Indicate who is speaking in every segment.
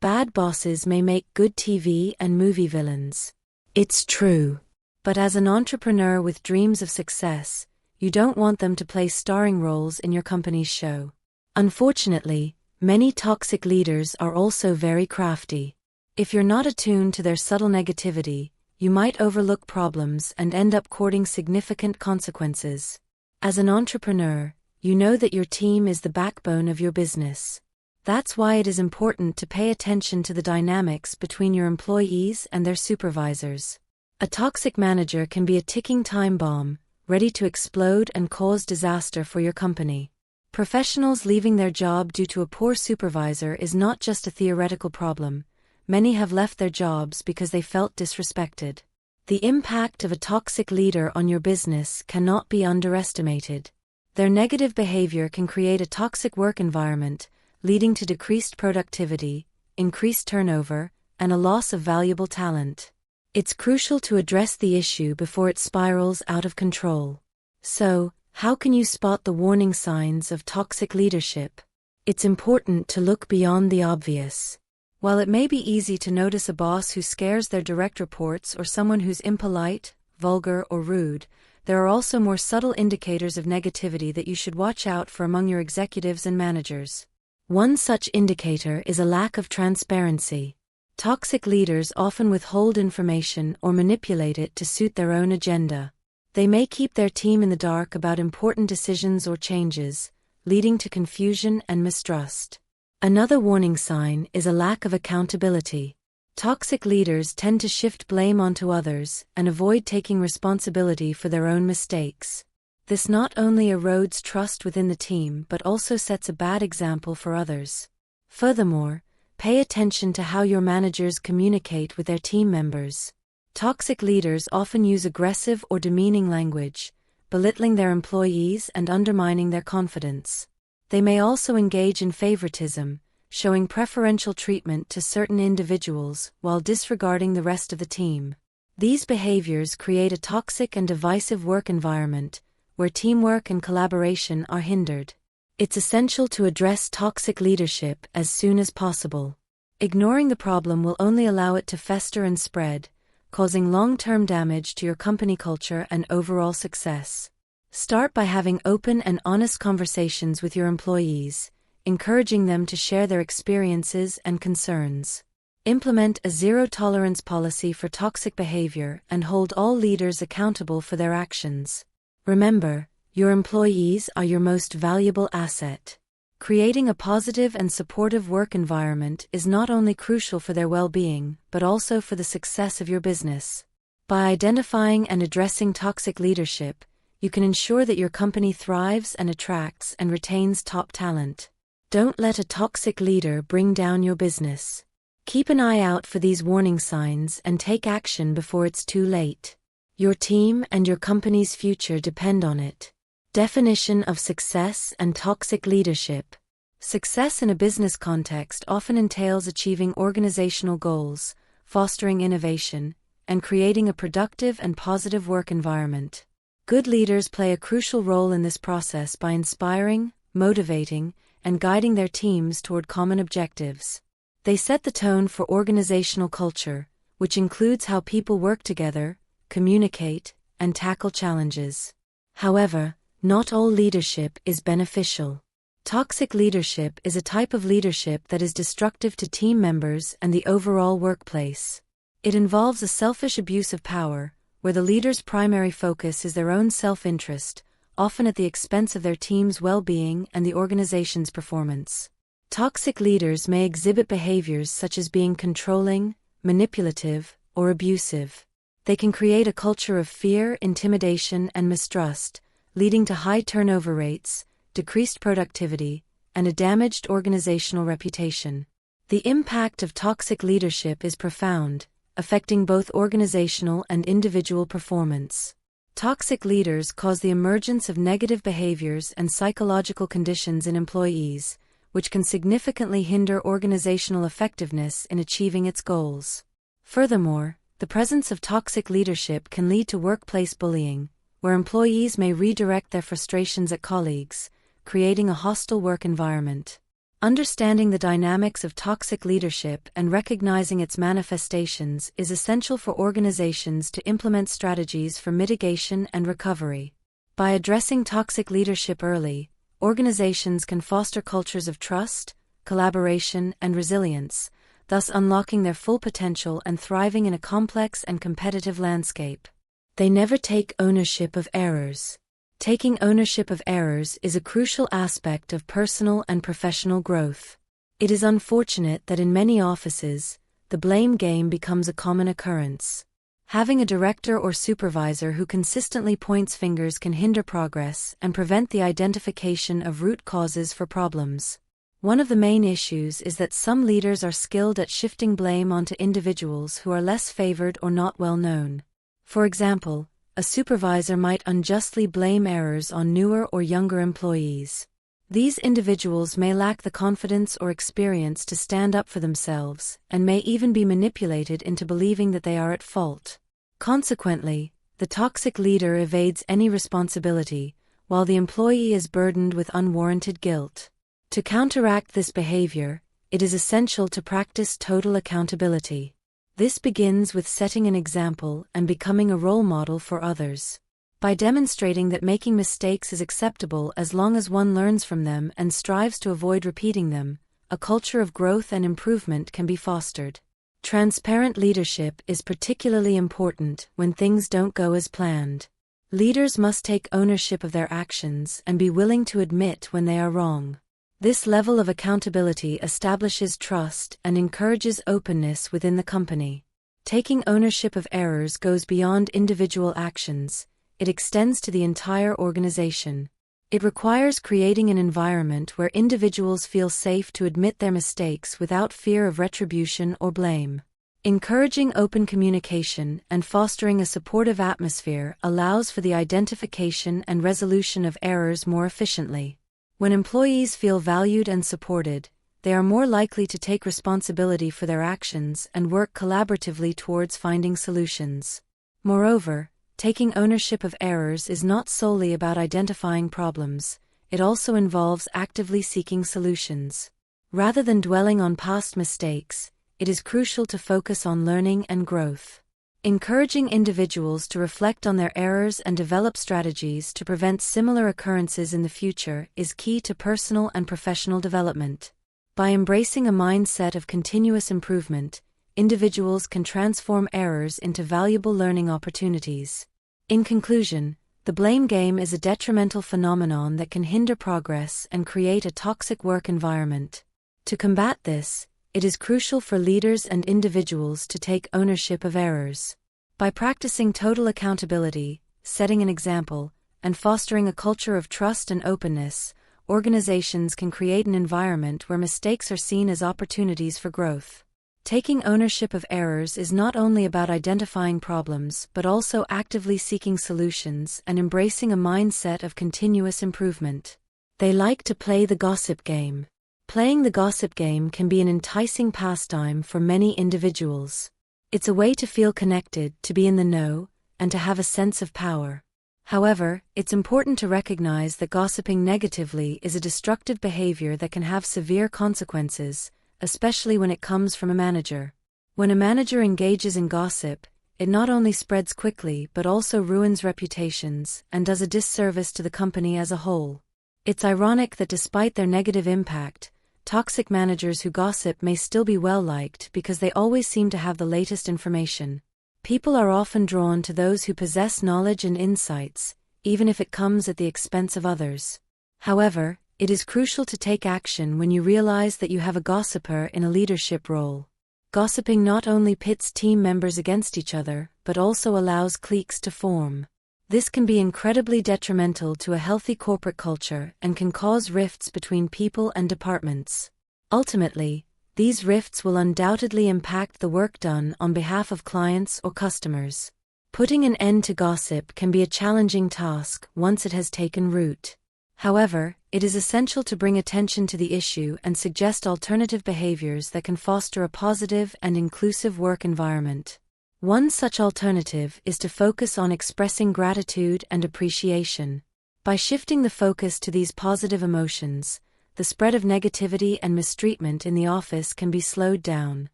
Speaker 1: Bad bosses may make good TV and movie villains. It's true. But as an entrepreneur with dreams of success, you don't want them to play starring roles in your company's show. Unfortunately, many toxic leaders are also very crafty. If you're not attuned to their subtle negativity, you might overlook problems and end up courting significant consequences. As an entrepreneur, you know that your team is the backbone of your business. That's why it is important to pay attention to the dynamics between your employees and their supervisors. A toxic manager can be a ticking time bomb, ready to explode and cause disaster for your company. Professionals leaving their job due to a poor supervisor is not just a theoretical problem. Many have left their jobs because they felt disrespected. The impact of a toxic leader on your business cannot be underestimated. Their negative behavior can create a toxic work environment, leading to decreased productivity, increased turnover, and a loss of valuable talent. It's crucial to address the issue before it spirals out of control. So, how can you spot the warning signs of toxic leadership? It's important to look beyond the obvious. While it may be easy to notice a boss who scares their direct reports or someone who's impolite, vulgar, or rude, there are also more subtle indicators of negativity that you should watch out for among your executives and managers. One such indicator is a lack of transparency. Toxic leaders often withhold information or manipulate it to suit their own agenda. They may keep their team in the dark about important decisions or changes, leading to confusion and mistrust. Another warning sign is a lack of accountability. Toxic leaders tend to shift blame onto others and avoid taking responsibility for their own mistakes. This not only erodes trust within the team but also sets a bad example for others. Furthermore, pay attention to how your managers communicate with their team members. Toxic leaders often use aggressive or demeaning language, belittling their employees and undermining their confidence. They may also engage in favoritism, showing preferential treatment to certain individuals while disregarding the rest of the team. These behaviors create a toxic and divisive work environment, where teamwork and collaboration are hindered. It's essential to address toxic leadership as soon as possible. Ignoring the problem will only allow it to fester and spread, causing long-term damage to your company culture and overall success. Start by having open and honest conversations with your employees, encouraging them to share their experiences and concerns. Implement a zero-tolerance policy for toxic behavior and hold all leaders accountable for their actions. Remember, your employees are your most valuable asset. Creating a positive and supportive work environment is not only crucial for their well-being, but also for the success of your business. By identifying and addressing toxic leadership, you can ensure that your company thrives and attracts and retains top talent. Don't let a toxic leader bring down your business. Keep an eye out for these warning signs and take action before it's too late. Your team and your company's future depend on it. Definition of success and toxic leadership. Success in a business context often entails achieving organizational goals, fostering innovation, and creating a productive and positive work environment. Good leaders play a crucial role in this process by inspiring, motivating, and guiding their teams toward common objectives. They set the tone for organizational culture, which includes how people work together, communicate, and tackle challenges. However, not all leadership is beneficial. Toxic leadership is a type of leadership that is destructive to team members and the overall workplace. It involves a selfish abuse of power, where the leader's primary focus is their own self-interest, often at the expense of their team's well-being and the organization's performance. Toxic leaders may exhibit behaviors such as being controlling, manipulative, or abusive. They can create a culture of fear, intimidation, and mistrust, leading to high turnover rates, decreased productivity, and a damaged organizational reputation. The impact of toxic leadership is profound, affecting both organizational and individual performance. Toxic leaders cause the emergence of negative behaviors and psychological conditions in employees, which can significantly hinder organizational effectiveness in achieving its goals. Furthermore, the presence of toxic leadership can lead to workplace bullying, where employees may redirect their frustrations at colleagues, creating a hostile work environment. Understanding the dynamics of toxic leadership and recognizing its manifestations is essential for organizations to implement strategies for mitigation and recovery. By addressing toxic leadership early, organizations can foster cultures of trust, collaboration, and resilience, thus unlocking their full potential and thriving in a complex and competitive landscape. They never take ownership of errors. Taking ownership of errors is a crucial aspect of personal and professional growth. It is unfortunate that in many offices, the blame game becomes a common occurrence. Having a director or supervisor who consistently points fingers can hinder progress and prevent the identification of root causes for problems. One of the main issues is that some leaders are skilled at shifting blame onto individuals who are less favored or not well known. For example, a supervisor might unjustly blame errors on newer or younger employees. These individuals may lack the confidence or experience to stand up for themselves and may even be manipulated into believing that they are at fault. Consequently, the toxic leader evades any responsibility, while the employee is burdened with unwarranted guilt. To counteract this behavior, it is essential to practice total accountability. This begins with setting an example and becoming a role model for others. By demonstrating that making mistakes is acceptable as long as one learns from them and strives to avoid repeating them, a culture of growth and improvement can be fostered. Transparent leadership is particularly important when things don't go as planned. Leaders must take ownership of their actions and be willing to admit when they are wrong. This level of accountability establishes trust and encourages openness within the company. Taking ownership of errors goes beyond individual actions, it extends to the entire organization. It requires creating an environment where individuals feel safe to admit their mistakes without fear of retribution or blame. Encouraging open communication and fostering a supportive atmosphere allows for the identification and resolution of errors more efficiently. When employees feel valued and supported, they are more likely to take responsibility for their actions and work collaboratively towards finding solutions. Moreover, taking ownership of errors is not solely about identifying problems, it also involves actively seeking solutions. Rather than dwelling on past mistakes, it is crucial to focus on learning and growth. Encouraging individuals to reflect on their errors and develop strategies to prevent similar occurrences in the future is key to personal and professional development. By embracing a mindset of continuous improvement, individuals can transform errors into valuable learning opportunities. In conclusion, the blame game is a detrimental phenomenon that can hinder progress and create a toxic work environment. To combat this, it is crucial for leaders and individuals to take ownership of errors. By practicing total accountability, setting an example, and fostering a culture of trust and openness, organizations can create an environment where mistakes are seen as opportunities for growth. Taking ownership of errors is not only about identifying problems but also actively seeking solutions and embracing a mindset of continuous improvement. They like to play the gossip game. Playing the gossip game can be an enticing pastime for many individuals. It's a way to feel connected, to be in the know, and to have a sense of power. However, it's important to recognize that gossiping negatively is a destructive behavior that can have severe consequences, especially when it comes from a manager. When a manager engages in gossip, it not only spreads quickly but also ruins reputations and does a disservice to the company as a whole. It's ironic that despite their negative impact, toxic managers who gossip may still be well liked because they always seem to have the latest information. People are often drawn to those who possess knowledge and insights, even if it comes at the expense of others. However, it is crucial to take action when you realize that you have a gossiper in a leadership role. Gossiping not only pits team members against each other, but also allows cliques to form. This can be incredibly detrimental to a healthy corporate culture and can cause rifts between people and departments. Ultimately, these rifts will undoubtedly impact the work done on behalf of clients or customers. Putting an end to gossip can be a challenging task once it has taken root. However, it is essential to bring attention to the issue and suggest alternative behaviors that can foster a positive and inclusive work environment. One such alternative is to focus on expressing gratitude and appreciation. By shifting the focus to these positive emotions, the spread of negativity and mistreatment in the office can be slowed down.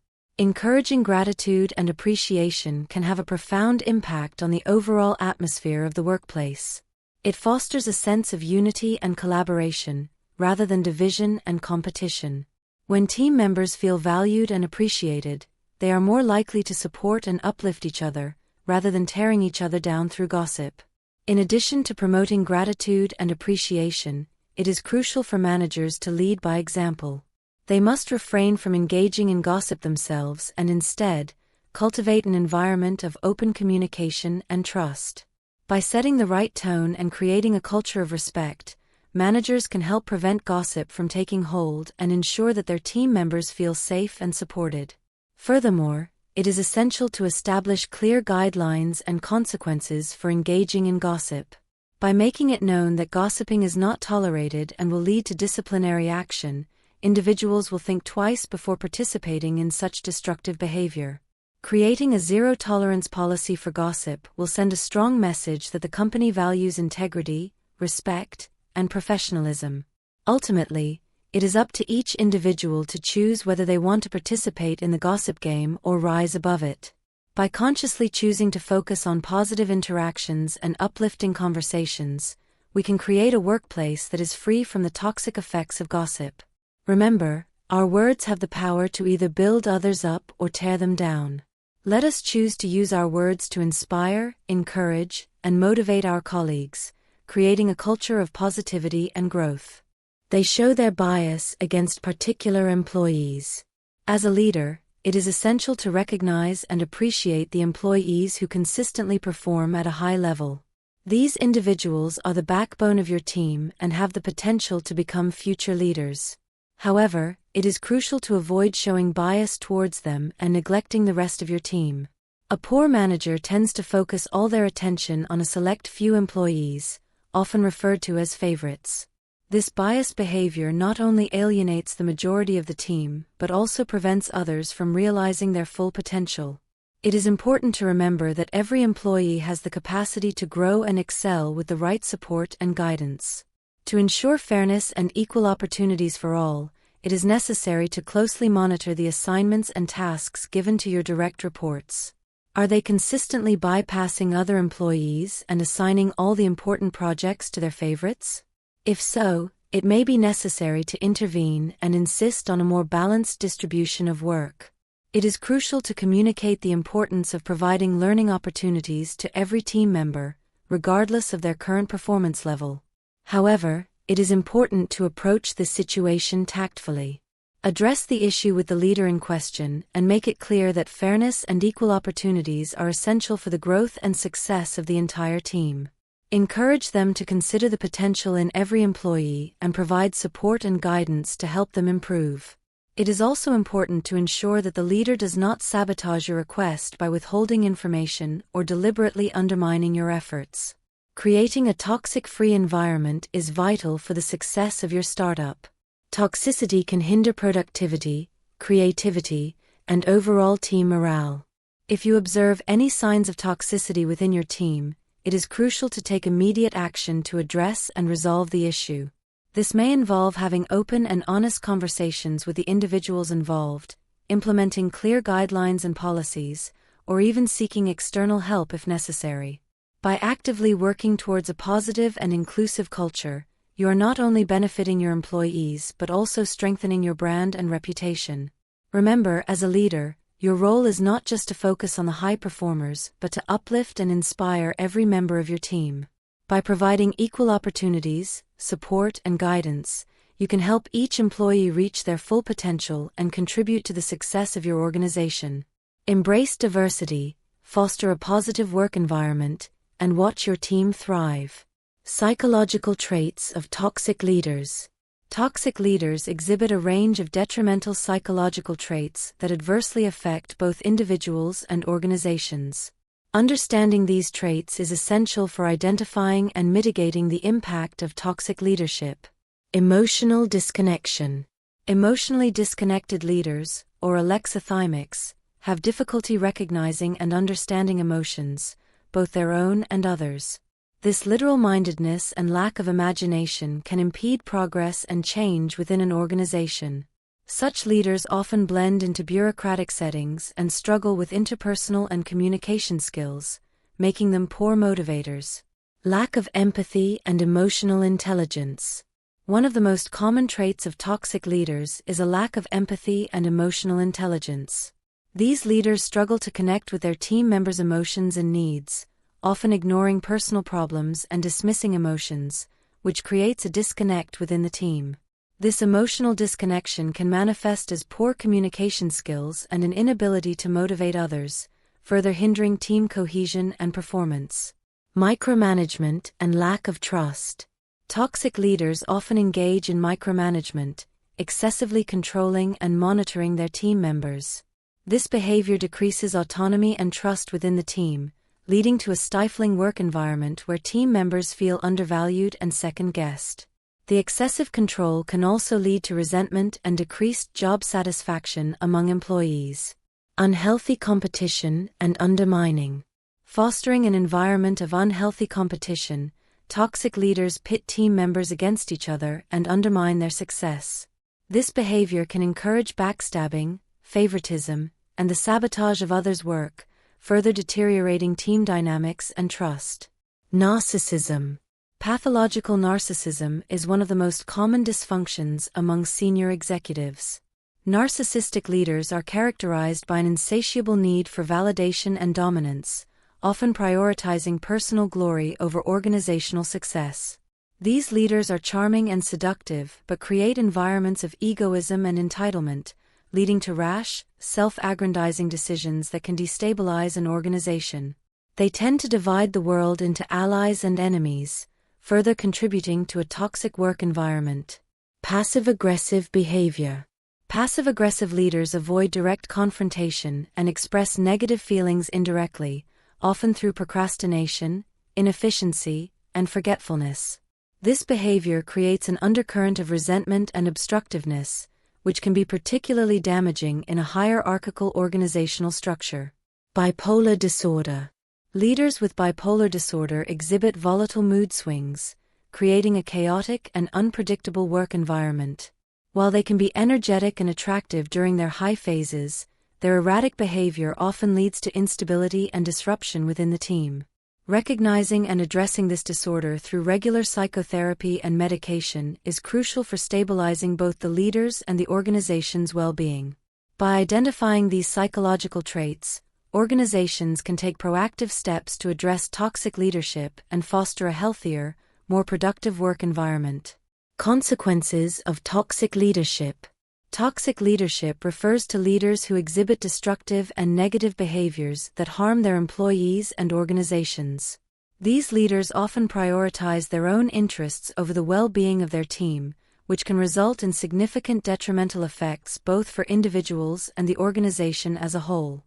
Speaker 1: Encouraging gratitude and appreciation can have a profound impact on the overall atmosphere of the workplace. It fosters a sense of unity and collaboration, rather than division and competition. When team members feel valued and appreciated, they are more likely to support and uplift each other, rather than tearing each other down through gossip. In addition to promoting gratitude and appreciation, it is crucial for managers to lead by example. They must refrain from engaging in gossip themselves and instead, cultivate an environment of open communication and trust. By setting the right tone and creating a culture of respect, managers can help prevent gossip from taking hold and ensure that their team members feel safe and supported. Furthermore, it is essential to establish clear guidelines and consequences for engaging in gossip. By making it known that gossiping is not tolerated and will lead to disciplinary action, individuals will think twice before participating in such destructive behavior. Creating a zero-tolerance policy for gossip will send a strong message that the company values integrity, respect, and professionalism. Ultimately, it is up to each individual to choose whether they want to participate in the gossip game or rise above it. By consciously choosing to focus on positive interactions and uplifting conversations, we can create a workplace that is free from the toxic effects of gossip. Remember, our words have the power to either build others up or tear them down. Let us choose to use our words to inspire, encourage, and motivate our colleagues, creating a culture of positivity and growth. They show their bias against particular employees. As a leader, it is essential to recognize and appreciate the employees who consistently perform at a high level. These individuals are the backbone of your team and have the potential to become future leaders. However, it is crucial to avoid showing bias towards them and neglecting the rest of your team. A poor manager tends to focus all their attention on a select few employees, often referred to as favorites. This biased behavior not only alienates the majority of the team, but also prevents others from realizing their full potential. It is important to remember that every employee has the capacity to grow and excel with the right support and guidance. To ensure fairness and equal opportunities for all, it is necessary to closely monitor the assignments and tasks given to your direct reports. Are they consistently bypassing other employees and assigning all the important projects to their favorites? If so, it may be necessary to intervene and insist on a more balanced distribution of work. It is crucial to communicate the importance of providing learning opportunities to every team member, regardless of their current performance level. However, it is important to approach this situation tactfully. Address the issue with the leader in question and make it clear that fairness and equal opportunities are essential for the growth and success of the entire team. Encourage them to consider the potential in every employee and provide support and guidance to help them improve. It is also important to ensure that the leader does not sabotage your request by withholding information or deliberately undermining your efforts. Creating a toxic-free environment is vital for the success of your startup. Toxicity can hinder productivity, creativity, and overall team morale. If you observe any signs of toxicity within your team, it is crucial to take immediate action to address and resolve the issue. This may involve having open and honest conversations with the individuals involved, implementing clear guidelines and policies, or even seeking external help if necessary. By actively working towards a positive and inclusive culture, you are not only benefiting your employees but also strengthening your brand and reputation. Remember, as a leader, your role is not just to focus on the high performers but to uplift and inspire every member of your team. By providing equal opportunities, support, and guidance, you can help each employee reach their full potential and contribute to the success of your organization. Embrace diversity, foster a positive work environment, and watch your team thrive. Psychological traits of toxic leaders. Toxic leaders exhibit a range of detrimental psychological traits that adversely affect both individuals and organizations. Understanding these traits is essential for identifying and mitigating the impact of toxic leadership. Emotional disconnection. Emotionally disconnected leaders, or alexithymics, have difficulty recognizing and understanding emotions, both their own and others. This literal-mindedness and lack of imagination can impede progress and change within an organization. Such leaders often blend into bureaucratic settings and struggle with interpersonal and communication skills, making them poor motivators. Lack of empathy and emotional intelligence. One of the most common traits of toxic leaders is a lack of empathy and emotional intelligence. These leaders struggle to connect with their team members' emotions and needs, often ignoring personal problems and dismissing emotions, which creates a disconnect within the team. This emotional disconnection can manifest as poor communication skills and an inability to motivate others, further hindering team cohesion and performance. Micromanagement and lack of trust. Toxic leaders often engage in micromanagement, excessively controlling and monitoring their team members. This behavior decreases autonomy and trust within the team, leading to a stifling work environment where team members feel undervalued and second-guessed. The excessive control can also lead to resentment and decreased job satisfaction among employees. Unhealthy competition and undermining. Fostering an environment of unhealthy competition, toxic leaders pit team members against each other and undermine their success. This behavior can encourage backstabbing, favoritism, and the sabotage of others' work, further deteriorating team dynamics and trust. Narcissism. Pathological narcissism is one of the most common dysfunctions among senior executives. Narcissistic leaders are characterized by an insatiable need for validation and dominance, often prioritizing personal glory over organizational success. These leaders are charming and seductive but create environments of egoism and entitlement, leading to rash, self-aggrandizing decisions that can destabilize an organization. They tend to divide the world into allies and enemies, further contributing to a toxic work environment. Passive-aggressive behavior. Passive-aggressive leaders avoid direct confrontation and express negative feelings indirectly, often through procrastination, inefficiency, and forgetfulness. This behavior creates an undercurrent of resentment and obstructiveness, which can be particularly damaging in a hierarchical organizational structure. Bipolar disorder. Leaders with bipolar disorder exhibit volatile mood swings, creating a chaotic and unpredictable work environment. While they can be energetic and attractive during their high phases, their erratic behavior often leads to instability and disruption within the team. Recognizing and addressing this disorder through regular psychotherapy and medication is crucial for stabilizing both the leaders and the organization's well-being. By identifying these psychological traits, organizations can take proactive steps to address toxic leadership and foster a healthier, more productive work environment. Consequences of toxic leadership. Toxic leadership refers to leaders who exhibit destructive and negative behaviors that harm their employees and organizations. These leaders often prioritize their own interests over the well-being of their team, which can result in significant detrimental effects both for individuals and the organization as a whole.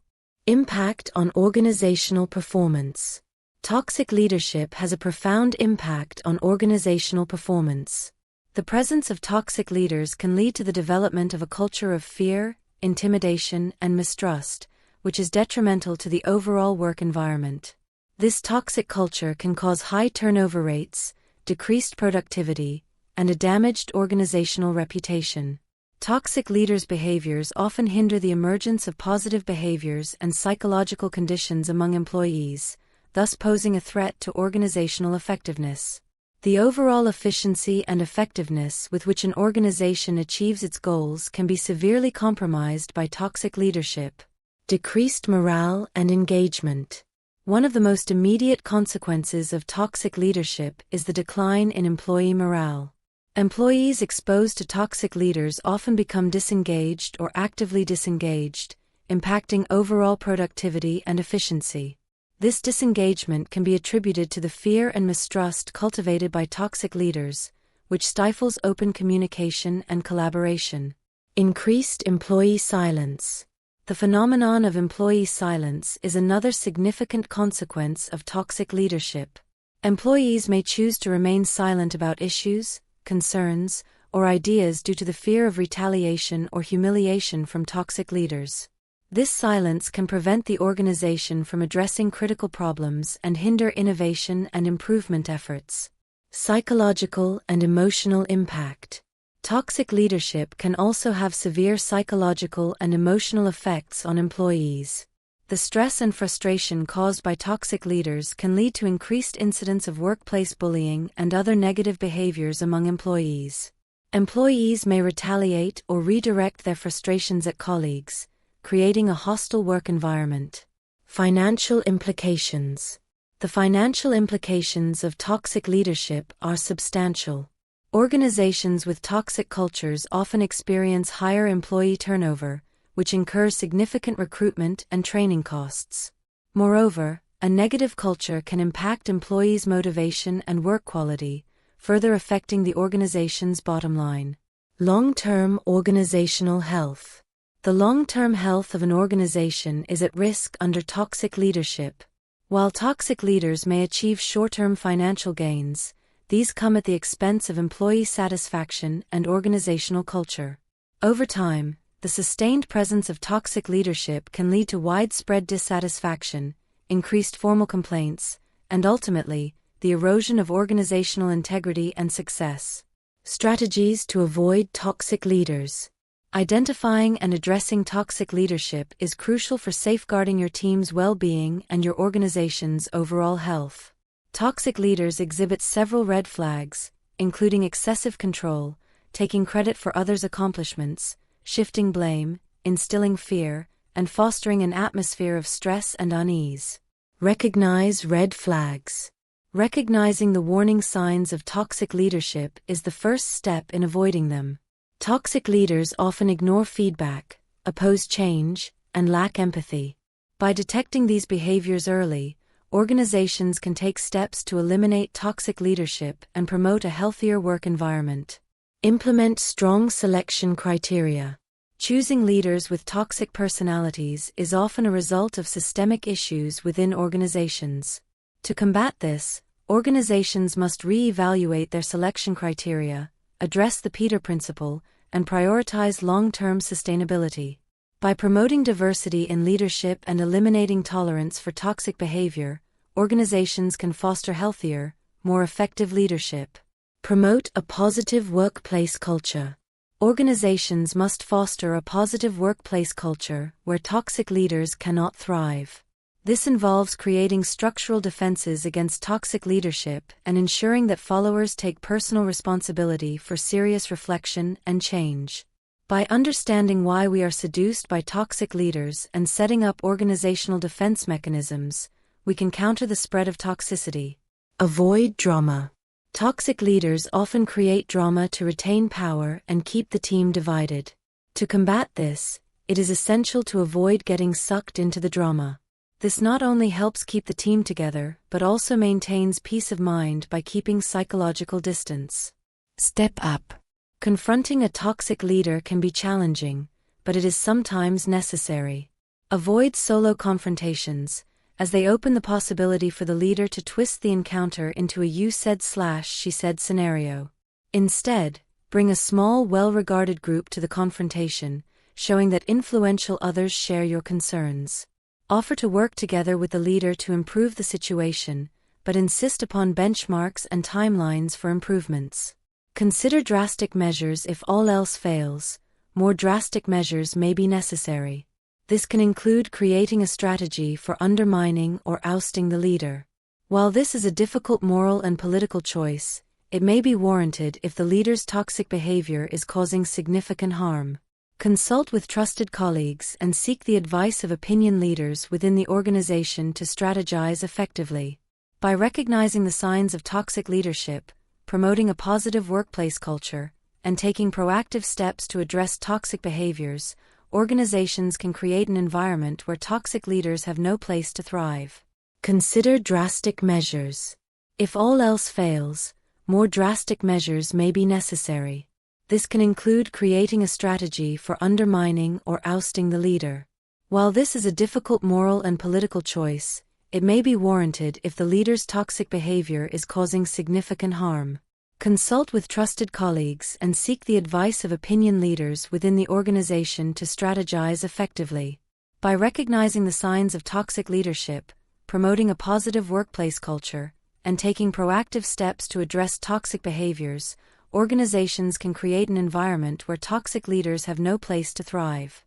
Speaker 1: Impact on organizational performance. Toxic leadership has a profound impact on organizational performance. The presence of toxic leaders can lead to the development of a culture of fear, intimidation, and mistrust, which is detrimental to the overall work environment. This toxic culture can cause high turnover rates, decreased productivity, and a damaged organizational reputation. Toxic leaders' behaviors often hinder the emergence of positive behaviors and psychological conditions among employees, thus posing a threat to organizational effectiveness. The overall efficiency and effectiveness with which an organization achieves its goals can be severely compromised by toxic leadership. Decreased morale and engagement. One of the most immediate consequences of toxic leadership is the decline in employee morale. Employees exposed to toxic leaders often become disengaged or actively disengaged, impacting overall productivity and efficiency. This disengagement can be attributed to the fear and mistrust cultivated by toxic leaders, which stifles open communication and collaboration. Increased employee silence. The phenomenon of employee silence is another significant consequence of toxic leadership. Employees may choose to remain silent about issues, concerns, or ideas due to the fear of retaliation or humiliation from toxic leaders. This silence can prevent the organization from addressing critical problems and hinder innovation and improvement efforts. Psychological and emotional impact. Toxic leadership can also have severe psychological and emotional effects on employees. The stress and frustration caused by toxic leaders can lead to increased incidents of workplace bullying and other negative behaviors among employees. Employees may retaliate or redirect their frustrations at colleagues, creating a hostile work environment. Financial implications. The financial implications of toxic leadership are substantial. Organizations with toxic cultures often experience higher employee turnover, which incurs significant recruitment and training costs. Moreover, a negative culture can impact employees' motivation and work quality, further affecting the organization's bottom line. Long-term organizational health. The long-term health of an organization is at risk under toxic leadership. While toxic leaders may achieve short-term financial gains, these come at the expense of employee satisfaction and organizational culture. Over time, the sustained presence of toxic leadership can lead to widespread dissatisfaction, increased formal complaints, and ultimately, the erosion of organizational integrity and success. Strategies to avoid toxic leaders. Identifying and addressing toxic leadership is crucial for safeguarding your team's well-being and your organization's overall health. Toxic leaders exhibit several red flags, including excessive control, taking credit for others' accomplishments, shifting blame, instilling fear, and fostering an atmosphere of stress and unease. Recognize red flags. Recognizing the warning signs of toxic leadership is the first step in avoiding them. Toxic leaders often ignore feedback, oppose change, and lack empathy. By detecting these behaviors early, organizations can take steps to eliminate toxic leadership and promote a healthier work environment. Implement strong selection criteria. Choosing leaders with toxic personalities is often a result of systemic issues within organizations. To combat this, organizations must re-evaluate their selection criteria, address the Peter Principle, and prioritize long-term sustainability. By promoting diversity in leadership and eliminating tolerance for toxic behavior, organizations can foster healthier, more effective leadership. Promote a positive workplace culture. Organizations must foster a positive workplace culture where toxic leaders cannot thrive. This involves creating structural defenses against toxic leadership and ensuring that followers take personal responsibility for serious reflection and change. By understanding why we are seduced by toxic leaders and setting up organizational defense mechanisms, we can counter the spread of toxicity. Avoid drama. Toxic leaders often create drama to retain power and keep the team divided. To combat this, it is essential to avoid getting sucked into the drama. This not only helps keep the team together, but also maintains peace of mind by keeping psychological distance. Step up. Confronting a toxic leader can be challenging, but it is sometimes necessary. Avoid solo confrontations, as they open the possibility for the leader to twist the encounter into a you said/she said scenario. Instead, bring a small, well-regarded group to the confrontation, showing that influential others share your concerns. Offer to work together with the leader to improve the situation, but insist upon benchmarks and timelines for improvements. Consider drastic measures if all else fails. More drastic measures may be necessary. This can include creating a strategy for undermining or ousting the leader. While this is a difficult moral and political choice, it may be warranted if the leader's toxic behavior is causing significant harm. Consult with trusted colleagues and seek the advice of opinion leaders within the organization to strategize effectively. By recognizing the signs of toxic leadership, promoting a positive workplace culture, and taking proactive steps to address toxic behaviors, organizations can create an environment where toxic leaders have no place to thrive. Consider drastic measures. If all else fails, more drastic measures may be necessary. This can include creating a strategy for undermining or ousting the leader. While this is a difficult moral and political choice, it may be warranted if the leader's toxic behavior is causing significant harm. Consult with trusted colleagues and seek the advice of opinion leaders within the organization to strategize effectively. By recognizing the signs of toxic leadership, promoting a positive workplace culture, and taking proactive steps to address toxic behaviors, organizations can create an environment where toxic leaders have no place to thrive.